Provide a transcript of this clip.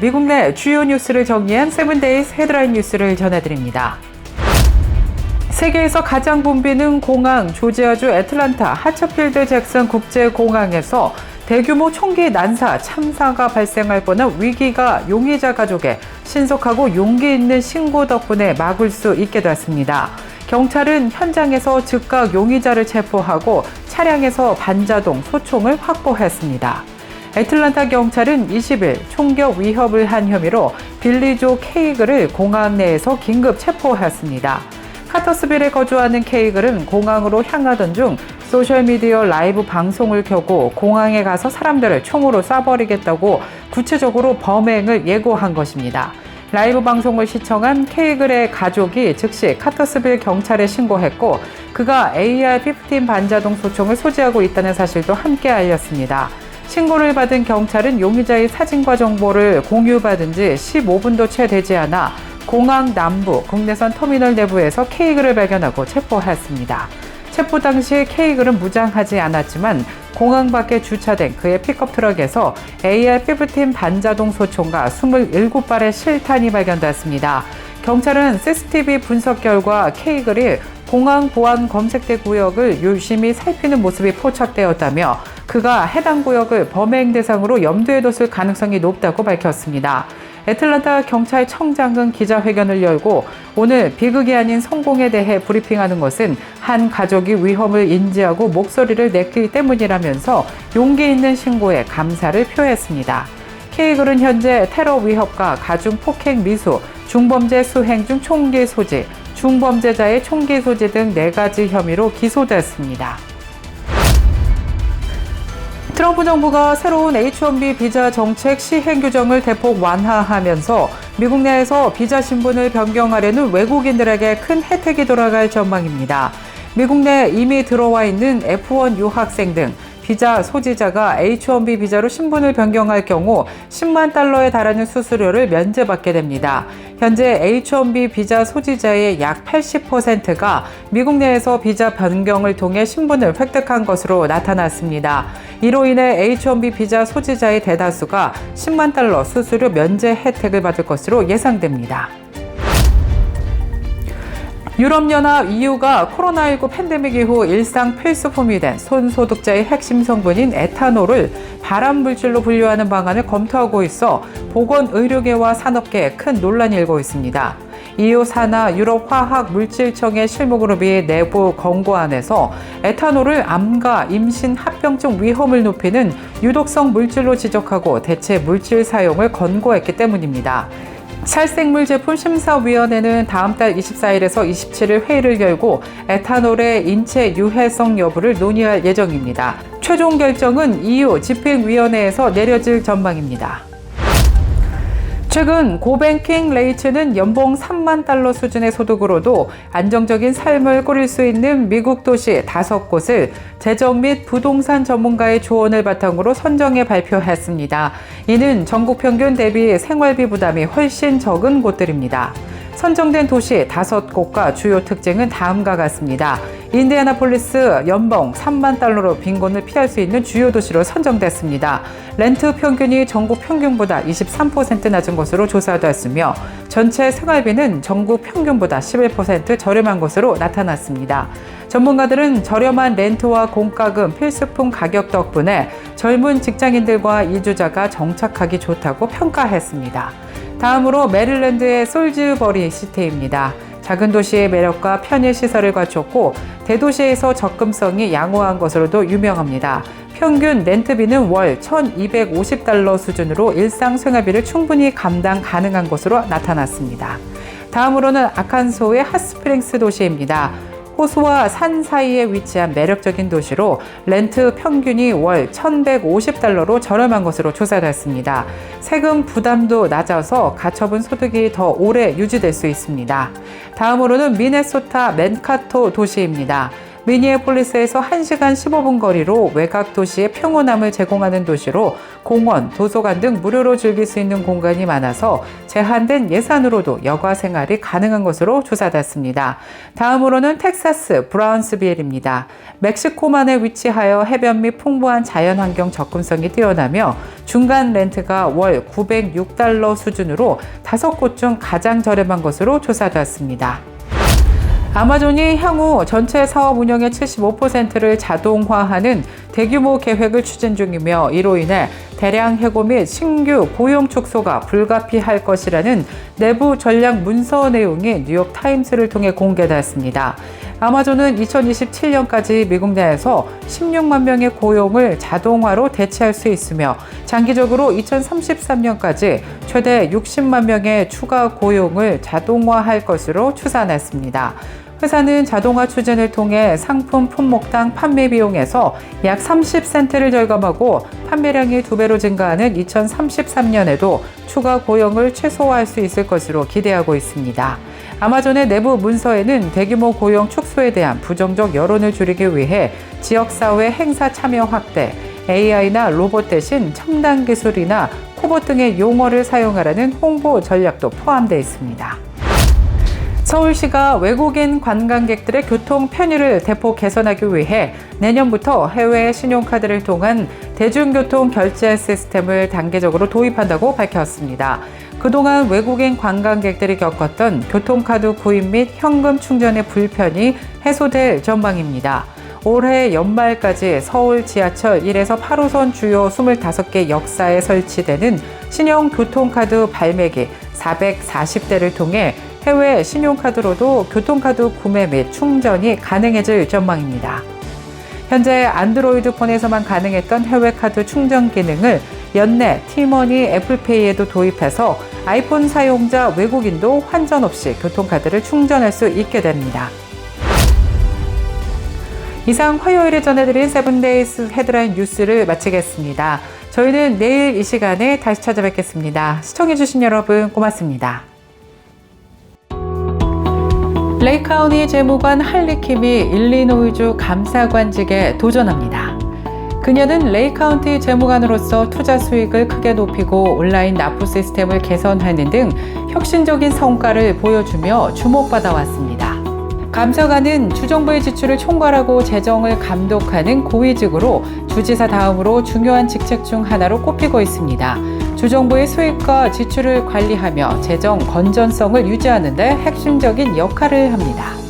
미국 내 주요 뉴스를 정리한 세븐데이즈 헤드라인 뉴스를 전해드립니다. 세계에서 가장 붐비는 공항 조지아주 애틀란타 하처필드 잭슨 국제공항에서 대규모 총기 난사 참사가 발생할 뻔한 위기가 용의자 가족의 신속하고 용기 있는 신고 덕분에 막을 수 있게 됐습니다. 경찰은 현장에서 즉각 용의자를 체포하고 차량에서 반자동 소총을 확보했습니다. 애틀란타 경찰은 20일 총격 위협을 한 혐의로 빌리조 케이글을 공항 내에서 긴급 체포했습니다. 카터스빌에 거주하는 케이글은 공항으로 향하던 중 소셜미디어 라이브 방송을 켜고 공항에 가서 사람들을 총으로 쏴버리겠다고 구체적으로 범행을 예고한 것입니다. 라이브 방송을 시청한 케이글의 가족이 즉시 카터스빌 경찰에 신고했고 그가 AR-15 반자동 소총을 소지하고 있다는 사실도 함께 알렸습니다. 신고를 받은 경찰은 용의자의 사진과 정보를 공유받은 지 15분도 채 되지 않아 공항 남부 국내선 터미널 내부에서 케이글을 발견하고 체포했습니다. 체포 당시 케이글은 무장하지 않았지만 공항 밖에 주차된 그의 픽업 트럭에서 AR-15 반자동 소총과 27발의 실탄이 발견됐습니다. 경찰은 CCTV 분석 결과 케이글이 공항 보안 검색대 구역을 유심히 살피는 모습이 포착되었다며 그가 해당 구역을 범행 대상으로 염두에 뒀을 가능성이 높다고 밝혔습니다. 애틀란타 경찰청장은 기자회견을 열고 오늘 비극이 아닌 성공에 대해 브리핑하는 것은 한 가족이 위험을 인지하고 목소리를 냈기 때문이라면서 용기 있는 신고에 감사를 표했습니다. 케이글은 현재 테러 위협과 가중 폭행 미수, 중범죄 수행 중 총기 소지, 중범죄자의 총기 소지 등 4가지 혐의로 기소됐습니다. 트럼프 정부가 새로운 H-1B 비자 정책 시행 규정을 대폭 완화하면서 미국 내에서 비자 신분을 변경하려는 외국인들에게 큰 혜택이 돌아갈 전망입니다. 미국 내 이미 들어와 있는 F1 유학생 등 비자 소지자가 H-1B 비자로 신분을 변경할 경우 10만 달러에 달하는 수수료를 면제받게 됩니다. 현재 H-1B 비자 소지자의 약 80%가 미국 내에서 비자 변경을 통해 신분을 획득한 것으로 나타났습니다. 이로 인해 H-1B 비자 소지자의 대다수가 10만 달러 수수료 면제 혜택을 받을 것으로 예상됩니다. 유럽연합 EU가 코로나19 팬데믹 이후 일상 필수품이 된 손소독제의 핵심 성분인 에탄올을 발암물질로 분류하는 방안을 검토하고 있어 보건의료계와 산업계에 큰 논란이 일고 있습니다. EU 산하 유럽화학물질청의 실무그룹이 내부 권고안에서 에탄올을 암과 임신, 합병증 위험을 높이는 유독성 물질로 지적하고 대체 물질 사용을 권고했기 때문입니다. 살생물 제품 심사위원회는 다음 달 24일에서 27일 회의를 열고 에탄올의 인체 유해성 여부를 논의할 예정입니다. 최종 결정은 EU 집행위원회에서 내려질 전망입니다. 최근 고뱅킹 레이츠는 연봉 3만 달러 수준의 소득으로도 안정적인 삶을 꾸릴 수 있는 미국 도시 5곳을 재정 및 부동산 전문가의 조언을 바탕으로 선정해 발표했습니다. 이는 전국 평균 대비 생활비 부담이 훨씬 적은 곳들입니다. 선정된 도시 5곳과 주요 특징은 다음과 같습니다. 인디애나폴리스 연봉 3만 달러로 빈곤을 피할 수 있는 주요 도시로 선정됐습니다. 렌트 평균이 전국 평균보다 23% 낮은 것으로 조사됐으며 전체 생활비는 전국 평균보다 11% 저렴한 것으로 나타났습니다. 전문가들은 저렴한 렌트와 공과금, 필수품 가격 덕분에 젊은 직장인들과 이주자가 정착하기 좋다고 평가했습니다. 다음으로 메릴랜드의 솔즈버리 시티입니다. 작은 도시의 매력과 편의시설을 갖췄고 대도시에서 접근성이 양호한 것으로도 유명합니다. 평균 렌트비는 월 1,250달러 수준으로 일상생활비를 충분히 감당 가능한 것으로 나타났습니다. 다음으로는 아칸소의 핫스프링스 도시입니다. 호수와 산 사이에 위치한 매력적인 도시로 렌트 평균이 월 1,150달러로 저렴한 것으로 조사됐습니다. 세금 부담도 낮아서 가처분 소득이 더 오래 유지될 수 있습니다. 다음으로는 미네소타 맨카토 도시입니다. 미니애폴리스에서 1시간 15분 거리로 외곽 도시의 평온함을 제공하는 도시로 공원, 도서관 등 무료로 즐길 수 있는 공간이 많아서 제한된 예산으로도 여가 생활이 가능한 것으로 조사됐습니다. 다음으로는 텍사스 브라운스빌입니다. 멕시코만에 위치하여 해변 및 풍부한 자연환경 접근성이 뛰어나며 중간 렌트가 월 $906 수준으로 5곳 중 가장 저렴한 것으로 조사되었습니다. 아마존이 향후 전체 사업 운영의 75%를 자동화하는 대규모 계획을 추진 중이며 이로 인해 대량 해고 및 신규 고용 축소가 불가피할 것이라는 내부 전략 문서 내용이 뉴욕타임스를 통해 공개되었습니다. 아마존은 2027년까지 미국 내에서 16만 명의 고용을 자동화로 대체할 수 있으며 장기적으로 2033년까지 최대 60만 명의 추가 고용을 자동화할 것으로 추산했습니다. 회사는 자동화 추진을 통해 상품 품목당 판매 비용에서 약 30센트를 절감하고 판매량이 2배로 증가하는 2033년에도 추가 고용을 최소화할 수 있을 것으로 기대하고 있습니다. 아마존의 내부 문서에는 대규모 고용 축소에 대한 부정적 여론을 줄이기 위해 지역사회 행사 참여 확대, AI나 로봇 대신 첨단 기술이나 코봇 등의 용어를 사용하라는 홍보 전략도 포함되어 있습니다. 서울시가 외국인 관광객들의 교통 편의를 대폭 개선하기 위해 내년부터 해외 신용카드를 통한 대중교통 결제 시스템을 단계적으로 도입한다고 밝혔습니다. 그동안 외국인 관광객들이 겪었던 교통카드 구입 및 현금 충전의 불편이 해소될 전망입니다. 올해 연말까지 서울 지하철 1에서 8호선 주요 25개 역사에 설치되는 신형 교통카드 발매기 440대를 통해 해외 신용카드로도 교통카드 구매 및 충전이 가능해질 전망입니다. 현재 안드로이드 폰에서만 가능했던 해외카드 충전 기능을 연내, 티머니, 애플페이에도 도입해서 아이폰 사용자 외국인도 환전 없이 교통카드를 충전할 수 있게 됩니다. 이상 화요일에 전해드린 세븐데이즈 헤드라인 뉴스를 마치겠습니다. 저희는 내일 이 시간에 다시 찾아뵙겠습니다. 시청해주신 여러분 고맙습니다. 레이카운티 재무관 할리킴이 일리노이주 감사관직에 도전합니다. 그녀는 레이카운티 재무관으로서 투자 수익을 크게 높이고 온라인 납부 시스템을 개선하는 등 혁신적인 성과를 보여주며 주목받아 왔습니다. 감사관은 주정부의 지출을 총괄하고 재정을 감독하는 고위직으로 주지사 다음으로 중요한 직책 중 하나로 꼽히고 있습니다. 주정부의 수익과 지출을 관리하며 재정 건전성을 유지하는 데 핵심적인 역할을 합니다.